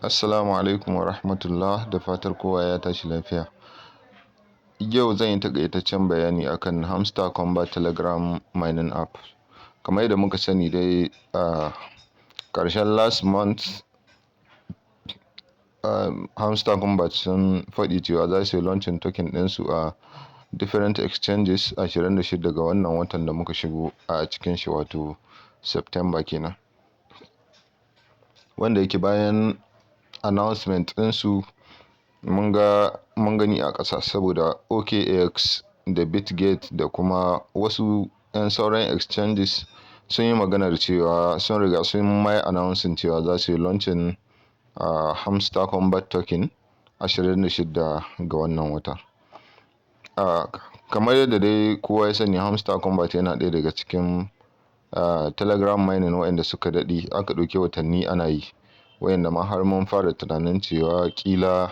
Assalamu alaikum wa rahmatullah, da fatar kowa ya tashi lafiya. Yau zan yi taƙaitaccen bayani akan Hamster Kombat Telegram mining app. Kamar yadda muka sani dai a ƙarshen last month Hamster Kombat sun faɗi cewa za su yi launching token ɗinsu a different exchanges 26 ga wannan watan da muka shigo a cikin shi, wato September kenan. Wanda yake bayan announcement ɗinsu mun gani a ƙasa, saboda OKX da Bitget da kuma wasu 'yan sauran exchanges sun yi maganar cewa sun riga sun mai announcing cewa za su yi launching Hamster Kombat token 26 ga wannan wata. Kamar yadda dai kowa ya sani, Hamster Kombat yana ɗaya daga cikin Telegram mining waɗanda suka daɗe, aka ɗauki watanni ana yi, waɗanda ma har mun fara tunanin cewa ƙila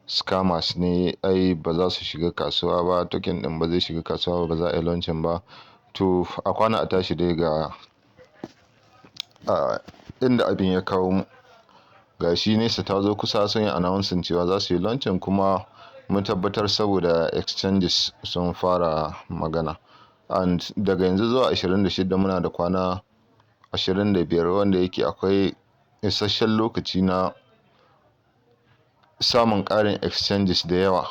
scammers ne, ai ba za su shiga kasuwa ba, token ɗin ba zai shiga kasuwa ba, za a yi launching ba. To a kwana a tashi dai ga inda abin ya kawo mu, ga shi nesa ta zo kusa, sun yi announcing cewa za su yi launching, kuma mun tabbatar saboda exchanges sun fara magana. And daga yanzu zuwa 26 muna da kwana 25, wanda yake akwai isasshen lokaci na samun ƙarin exchanges da yawa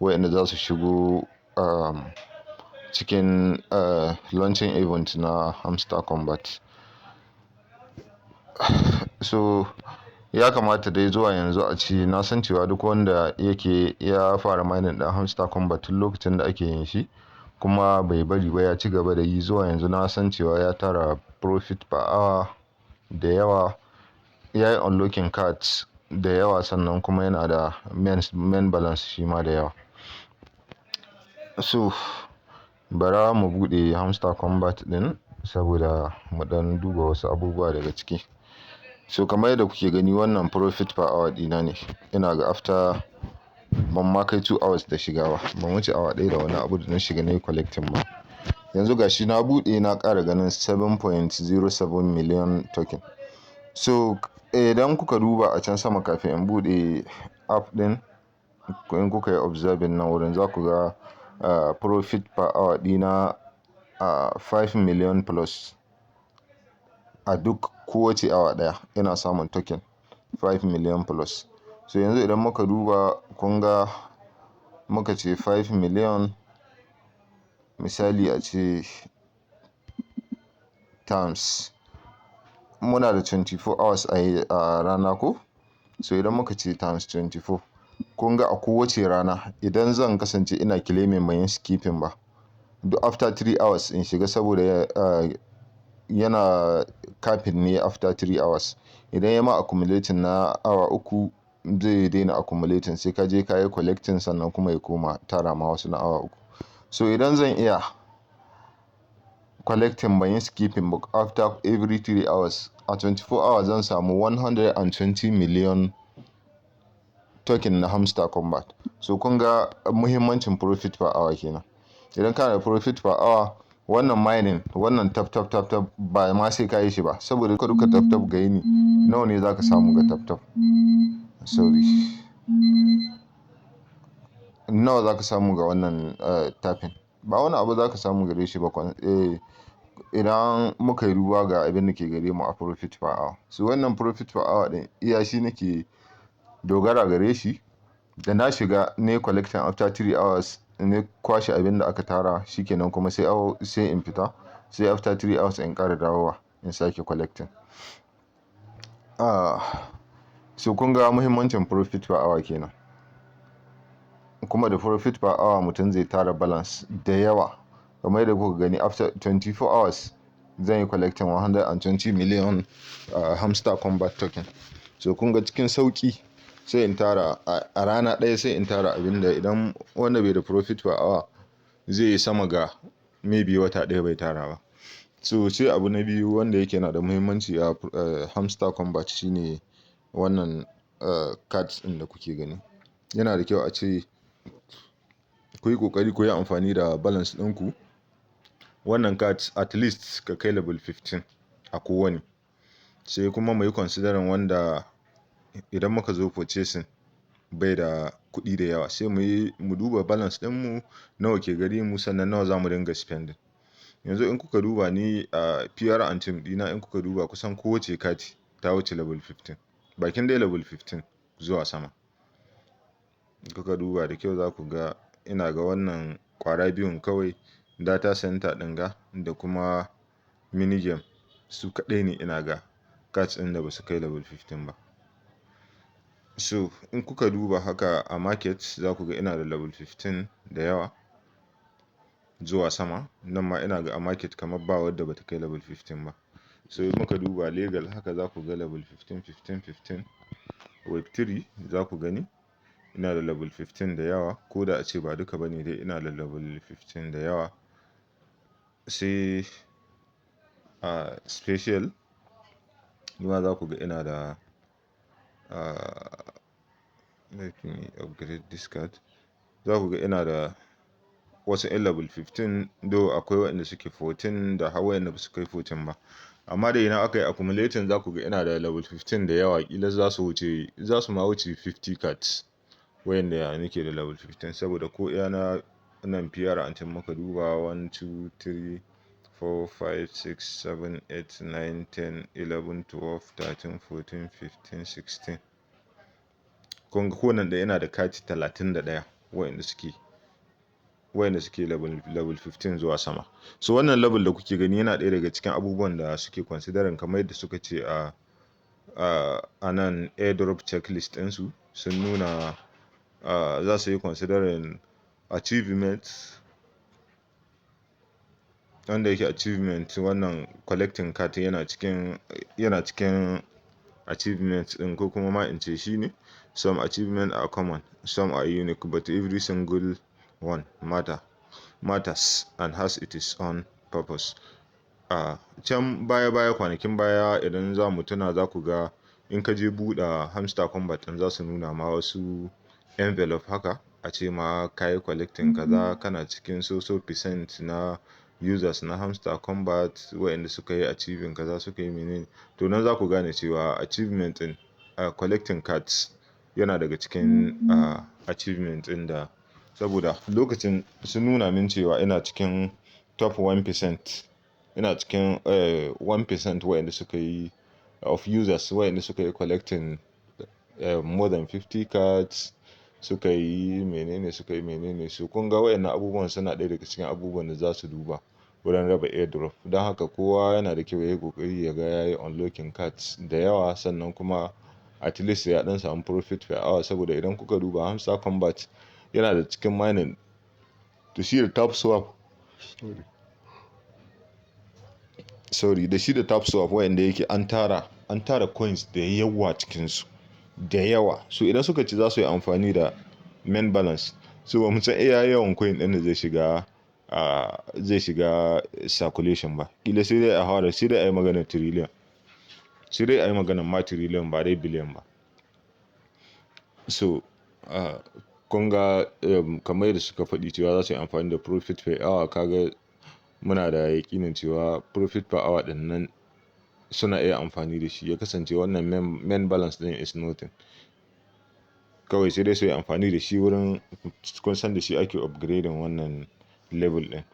waɗanda za su shigo cikin launching event na Hamster Kombat. So ya kamata dai zuwa yanzu a ce na san cewa duk wanda yake ya fara mining ɗin Hamster Kombat tun lokacin da ake yin shi, kuma bai bari ba ya ci gaba da yi zuwa yanzu, na san cewa ya tara profit per hour da yawa, ya yi unlocking cards da yawa, sannan kuma yana da main balance shi ma da yawa. So bara mu buɗe Hamster Kombat ɗin saboda mu ɗan duba wasu abubuwa daga ciki. So kamar yadda kuke gani, wannan profit per hour ɗina ne. Ina ga after ban ma kai 2 hours da shiga ba, ban wuce awa ɗaya da wani abu da na shiga na yi collecting ba. Yanzu ga shi na buɗe, na ƙara ganin 7.07 million token. So idan kuka duba a can sama kafin in buɗe app ɗin, in kuka yi observing nan wurin, za ku ga profit per hour ɗina 5 million plus. A duk kowace awa ɗaya ina samun token 5 million plus. So yanzu idan muka duba, kun ga muka ce 5 million, misali a ce times, muna da 24 hours a rana ko? So idan muka ce times 24, kun ga a kowace rana idan zan kasance ina claiming ban yi skipping ba, duk after 3 hours in shiga, saboda yana capping ne after 3 hours. Idan ya ma accumulating na awa 3, zai daina accumulating, sai ka je ka yi collecting, sannan kuma ya koma tara ma wasu na awa 3. So idan zan iya collecting ban yi skipping ba after every 3 hours, a 24 hours zan samu 120 million token na Hamster Kombat. So kun ga muhimmancin profit per hour kenan. Idan kana da profit per hour, wannan mining, wannan tap ba ma sai ka yi shi ba, saboda duka tap ga yini nawa ne za ka samu ga tap. Sorry, nawa za ka samu ga wannan tapping? Ba wani abu za ka samu gare shi ba idan muka yi duba ga abin da ke gare mu a profit per hour. So wannan profit per hour ɗin iya shi nake dogara gare shi, da na shiga ne collecting after 3 hours, ne kwashe abin da aka tara, shikenan kuma sai in fita, sai after 3 hours in ƙara dawowa in sake collecting. So kun ga muhimmancin profit per hour kenan. Kuma da profit per hour mutum zai tara balance da yawa. Kamar yadda kuka gani, after 24 hours zan yi collecting 120 million Hamster Kombat token. So kun ga cikin sauƙi sai in tara a rana ɗaya, sai in tara abin da idan wanda bai da profit per hour zai yi sama ga maybe wata ɗaya bai tara ba. So sai abu na biyu wanda yake na da muhimmanci a Hamster Kombat shine wannan cards ɗin da kuke gani. Yana da kyau a ce ku yi ƙoƙari ku yi amfani da balance ɗinku. Wannan cards at least ka kai level 15 a kowane. Sai kuma mu yi considering wanda idan muka zo purchasing bai da kuɗi da yawa, sai mu duba balance ɗinmu nawa ke gare mu, sannan nawa za mu dinga spending. Yanzu in kuka duba ni a PR and team ɗina, in kuka duba kusan kowace kati ta wuce level 15, bakin dai level 15 zuwa sama. In kuka duba da kyau za ku ga ina ga wannan ƙwara biyun kawai, data center ɗin ga da kuma mini game, su kaɗai ne ina ga cards ɗin da ba su kai level 15 ba. So in kuka duba haka a market za ku ga ina da level 15 da yawa zuwa sama. Nan ma ina ga a market kamar ba wadda ba ta kai level 15 ba. So in muka duba legal haka za ku ga level 15, 15, 15. Web3 za ku gani ina da level 15 da yawa, ko da ace ba duka ba ne dai ina da level 15 da yawa. Sai special nima za ku ga ina da let me upgrade this card. Za ku ga ina da wasu 'yan level 15, though akwai waɗanda suke 14 da har waɗanda ba su kai 14 ba. Amma dai idan aka yi accumulating za ku ga ina da level 15 da yawa, ƙila za su ma wuce 50 cards waɗanda nake da level 15. Saboda ko iyana nan PR and team muka duba 1, 2, 3, 4, 5, 6, 7, 8, 9, 10, 11, 12, 13, 14, 15, 16. Kun ga kowanne ɗaya yana da kati 31 waɗanda suke level 15 zuwa sama. So wannan level da kuke gani yana ɗaya daga cikin abubuwan da suke considering, kamar yadda suka ce a nan airdrop checklist ɗinsu sun nuna za su yi considering achievements. Wanda yake achievement wannan collecting card yana cikin achievements ɗin, ko kuma ma in ce shi ne. Some achievements are common, some are unique, but every single one matters and has its own purpose. Can baya kwanakin baya idan za mu tuna za ku ga in ka je buɗe Hamster Kombat ɗin za su nuna ma wasu envelope haka, a ce ma ka yi collecting kaza, kana cikin so percent na users na Hamster Kombat waɗanda suka yi achieving kaza, suka yi menene. To nan za ku gane cewa achievement ɗin collecting cards yana daga cikin achievement ɗin da, saboda lokacin sun nuna min cewa ina cikin top 1%. Ina cikin 1% waɗanda suka yi of users waɗanda suka yi collecting more than 50 cards, suka yi menene. So kun ga waɗannan abubuwan suna ɗaya daga cikin abubuwan da za su duba wurin raba airdrop. Don haka kowa yana da kyau ya yi ƙoƙari ya ga ya yi unlocking cards da yawa, sannan kuma at least ya ɗan samu profit per hour. Saboda idan kuka duba Hamster Kombat yana da cikin mining da shi da Tap Swap. Da shi da Tap Swap waɗanda yake an tara coins da yawa cikinsu, da yawa. So idan suka ce za su yi amfani da main balance, so ba mu san iya yawan coin ɗin da zai shiga circulation ba. Ƙila sai dai a yi maganar trillion. Sai dai a yi maganar ma trillion ba dai billion ba. So kun ga kamar yadda suka faɗi cewa za su yi amfani da profit per hour. Kaga muna da yaƙinin cewa profit per hour ɗin nan suna iya amfani da shi. Ya kasance wannan main balance ɗin is nothing. Kawai sai dai su yi amfani da shi wurin, kun san da shi ake upgrading wannan level ɗin.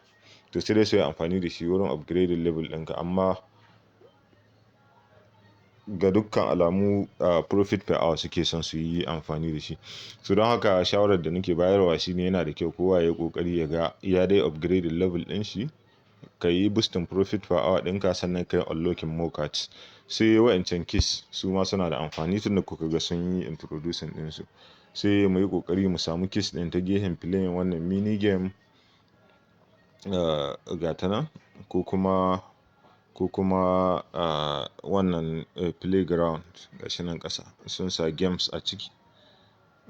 To sai dai su yi amfani da shi wurin upgrading level ɗinka. Amma ga dukkan alamu profit per hour suke son su yi amfani da shi. So don haka shawarar da nake bayarwa shine yana da kyau kowa ya yi ƙoƙari ya ga ya dai upgrading level ɗin shi. Ka yi boosting profit per hour ɗinka, sannan ka yi unlocking more cards. Sai waɗancan keys su ma suna da amfani tun da kuka ga sun yi introducing ɗinsu. Sai mu yi ƙoƙari mu samu keys ɗin ta gehen playing wannan mini game gata nan, ko kuma wannan playground gashi nan ƙasa. Sun sa games a ciki.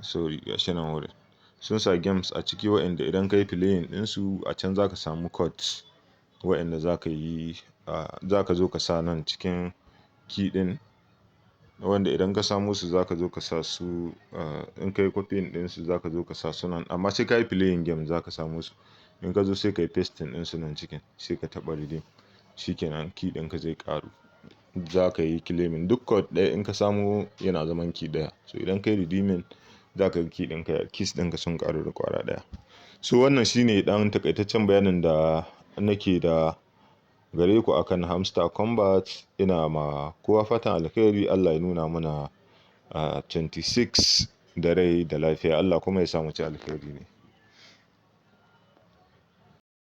Sorry, gashi nan wurin. Sun sa games a ciki waɗanda idan ka yi playing ɗinsu a can za ka samu codes waɗanda za ka zo ka sa nan cikin key ɗin. Wanda idan ka samu su za ka zo ka sa su, in ka yi copying ɗinsu za ka zo ka sa su nan. Amma sai ka yi playing game za ka samu su. In ka zo sai ka yi pasting ɗinsu nan cikin, sai ka taɓa redeem. Shi ke nan key ɗinka zai ƙaru. za ka yi claiming. Duk code ɗaya in ka samu yana zaman key ɗaya. So idan ka yi redeeming za ka ga key ɗinka, keys ɗinka sun ƙaru da ƙwara ɗaya. So wannan shine ɗan takaitaccen bayanin da nake da gare ku akan Hamster Kombat. Ina ma kowa fatan alheri. Allah ya nuna mana 26 da rai da lafiya. Allah kuma ya sa mu ci alheri ne.